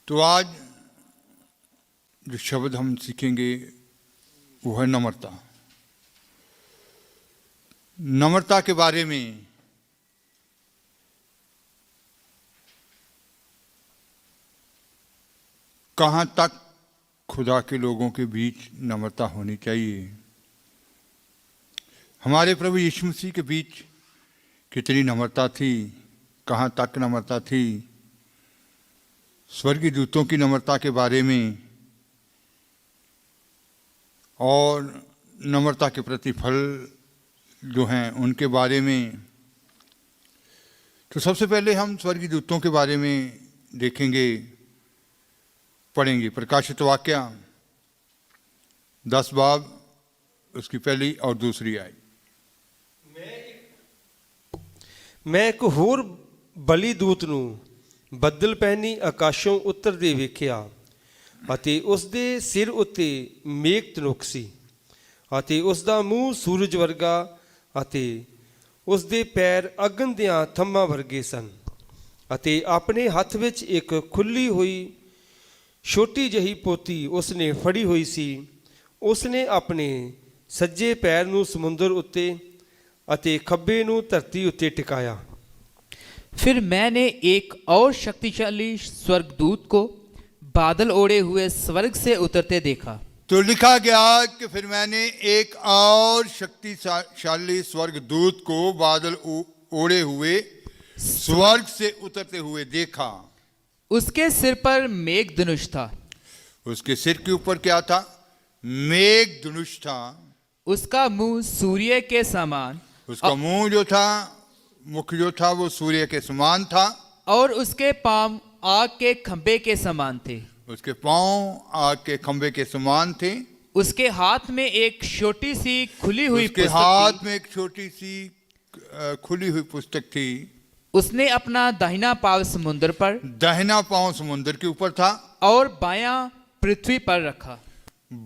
तो आज जो शब्द हम सीखेंगे वो है नम्रता। नम्रता के बारे में कहाँ तक खुदा के लोगों के बीच नम्रता होनी चाहिए। हमारे प्रभु यीशु मसीह के बीच कितनी नम्रता थी, कहाँ तक नम्रता थी। स्वर्गीय दूतों की नम्रता के बारे में और नम्रता के प्रतिफल जो हैं उनके बारे में। तो सबसे पहले हम स्वर्गीय दूतों के बारे में देखेंगे, पढ़ेंगे। प्रकाशित वाक्य 10 बाब उसकी पहली और दूसरी आयत। मैं एक होर बली दूत ਨੂੰ ਬੱਦਲ ਪਹਿਨੀ ਆਕਾਸ਼ੋਂ ਉਤਰਦੇ ਵੇਖਿਆ ਅਤੇ ਉਸ ਦੇ ਸਿਰ ਉੱਤੇ ਮੇਘ ਤਨੁਕ ਸੀ ਅਤੇ ਉਸ ਦਾ ਮੂੰਹ ਸੂਰਜ ਵਰਗਾ ਅਤੇ ਉਸ ਦੇ ਪੈਰ ਅਗਨ ਦੀਆਂ ਥੰਮਾਂ ਵਰਗੇ ਸਨ ਅਤੇ ਆਪਣੇ ਹੱਥ ਵਿੱਚ ਇੱਕ ਖੁੱਲੀ ਹੋਈ ਛੋਟੀ ਜਿਹੀ ਪੋਥੀ ਉਸਨੇ ਫੜੀ ਹੋਈ ਸੀ। ਉਸਨੇ ਆਪਣੇ ਸੱਜੇ ਪੈਰ ਨੂੰ ਸਮੁੰਦਰ ਉੱਤੇ ਅਤੇ ਖੱਬੇ ਨੂੰ ਧਰਤੀ ਉੱਤੇ ਟਿਕਾਇਆ। फिर मैंने एक और शक्तिशाली स्वर्गदूत को बादल ओढ़े हुए स्वर्ग से उतरते देखा। तो लिखा गया कि फिर मैंने एक और शक्तिशाली स्वर्गदूत को बादल ओढ़े हुए स्वर्ग से उतरते हुए देखा। उसके सिर पर मेघ धनुष था। उसके सिर के ऊपर क्या था? मेघ धनुष था। उसका मुंह सूर्य के समान, उसका मुंह जो था, मुख जो था वो सूर्य के समान था और उसके पांव आग के खंभे के समान थे। उसके पांव आग के खंभे के समान थे। उसके हाथ में एक छोटी सी खुली हुई उसके हाथ में एक छोटी सी खुली हुई पुस्तक थी। उसने अपना दाहिना पांव समुद्र पर, दाहिना पांव समुद्र के ऊपर था और बायां पृथ्वी पर रखा।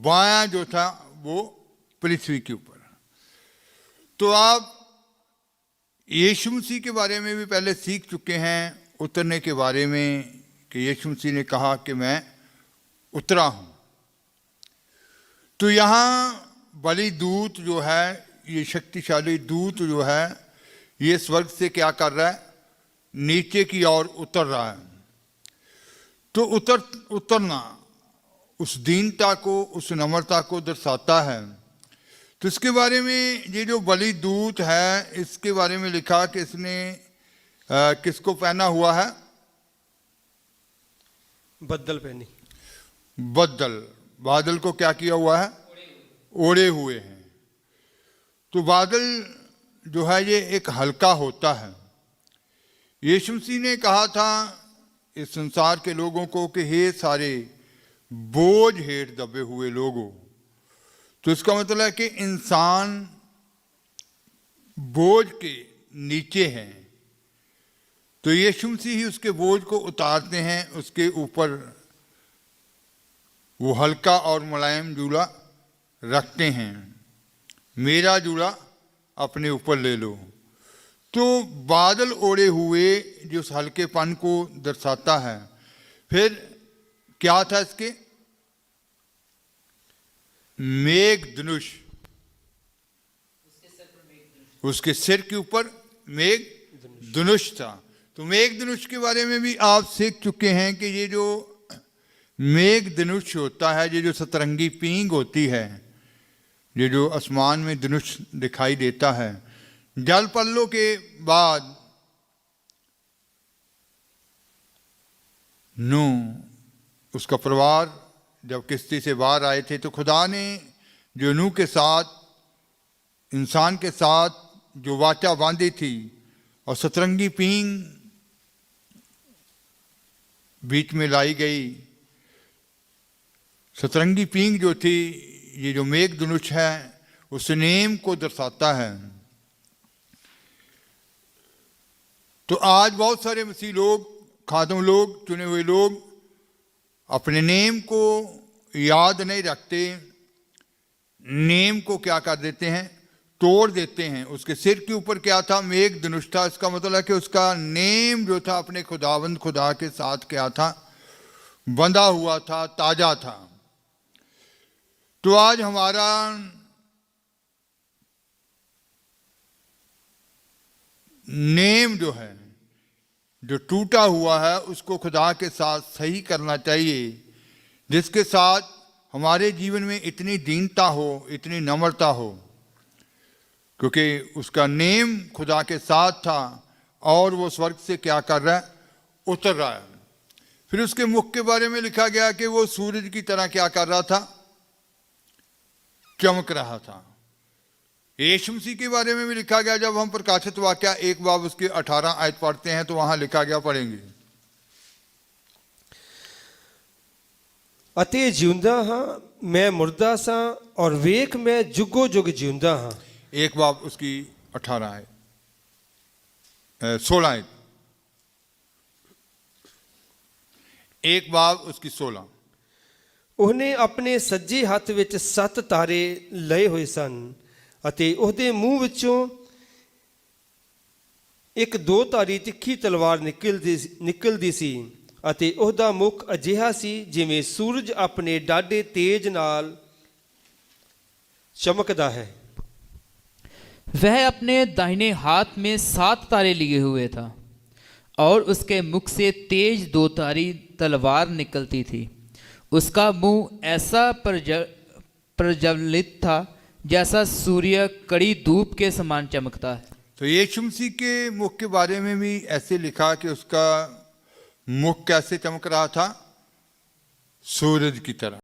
बायां जो था वो पृथ्वी के ऊपर। तो आप यीशु मसीह के बारे में भी पहले सीख चुके हैं, उतरने के बारे में, कि यीशु मसीह ने कहा कि मैं उतरा हूं। तो यहां बलि दूत जो है, ये शक्तिशाली दूत जो है, ये स्वर्ग से क्या कर रहा है? नीचे की ओर उतर रहा है। तो उतरना उस दीनता को, उस नम्रता को दर्शाता है। तो इसके बारे में ये जो बलि दूत है, इसके बारे में लिखा कि इसने किसको पहना हुआ है? ਬੱਦਲ ਪਹਿਨੀ। बादल को क्या किया हुआ है? ओढ़े हुए हैं। तो बादल जो है ये एक हल्का होता है। यीशु मसीह ने कहा था इस संसार के लोगों को कि हे सारे बोझ हेठ दबे हुए लोगों। तो इसका मतलब है कि इंसान बोझ के नीचे है, तो यीशु मसीह ही उसके बोझ को उतारते हैं, उसके ऊपर वो हल्का और मुलायम जूड़ा रखते हैं। मेरा जूड़ा अपने ऊपर ले लो। तो बादल ओढ़े हुए जो उस हल्केपन को दर्शाता है। फिर क्या था इसके? मेघ धनुष। उसके सिर के ऊपर मेघ धनुष था। तो मेघ धनुष के बारे में भी आप सीख चुके हैं कि ये जो मेघ धनुष होता है, ये जो सतरंगी पींग होती है, ये जो आसमान में धनुष दिखाई देता है, जल पल्लों के बाद नूह उसका परिवार जब किश्ती से बाहर आए थे, तो खुदा ने जो नूह के साथ, इंसान के साथ जो वाचा बांधी थी, और सतरंगी पींग बीच में लाई गई। सतरंगी पींग जो थी, ये जो मेघ धनुष है, उस नेम को दर्शाता है। तो आज बहुत सारे मसीह लोग, खादम लोग, चुने हुए लोग अपने नेम को याद नहीं रखते, नेम को क्या कर देते हैं? तोड़ देते हैं। उसके सिर के ऊपर क्या था? मेघ धनुष था। इसका मतलब है कि उसका नेम जो था अपने खुदावंद खुदा के साथ क्या था? बंधा हुआ था, ताजा था। तो आज हमारा नेम जो है, जो टूटा हुआ है, उसको खुदा के साथ सही करना चाहिए, जिसके साथ हमारे जीवन में इतनी दीनता हो, इतनी नम्रता हो, क्योंकि उसका नेम खुदा के साथ था और वो स्वर्ग से क्या कर रहा है, उतर रहा है। फिर उसके मुख के बारे में लिखा गया कि वो सूरज की तरह क्या कर रहा था, चमक रहा था। यीशु मसीह के बारे में भी लिखा गया, जब हम प्रकाशित वाक्य 1 बाब उसके 18 आयत पढ़ते हैं तो वहां लिखा गया, पढ़ेंगे, ਅਤੇ ਜਿਉਂਦਾ ਹਾਂ ਮੈਂ ਮੁਰਦਾ ਸਾਂ ਔਰ ਵੇਖ ਮੈਂ ਜੁਗੋ ਜੁਗ ਜਿਉਂਦਾ ਹਾਂ। 1 बाब उसकी 18 आयत, 16 आयत, 1 बाब उसकी 16। ਉਹਨੇ ਆਪਣੇ ਸੱਜੇ ਹੱਥ ਵਿੱਚ 7 ਤਾਰੇ ਲਏ ਹੋਏ ਸਨ ਅਤੇ ਉਹਦੇ ਮੂੰਹ ਵਿੱਚੋਂ ਇੱਕ 2 ਧਾਰੀ ਤਿੱਖੀ ਤਲਵਾਰ ਨਿਕਲਦੀ ਸੀ ਅਤੇ ਉਹਦਾ ਮੁਖ ਅਜਿਹਾ ਸੀ ਜਿਵੇਂ ਸੂਰਜ ਆਪਣੇ ਡਾਢੇ ਤੇਜ ਨਾਲ ਚਮਕਦਾ ਹੈ। वह अपने दाहिने हाथ में 7 तारे लिए हुए था और उसके मुख से तेज 2 धारी तलवार निकलती थी। उसका मुंह ऐसा प्रज्वलित था जैसा सूर्य कड़ी धूप के समान चमकता है। तो यीशु मसीह के मुख के बारे में भी ऐसे लिखा कि उसका मुख कैसे चमक रहा था, सूरज की तरह।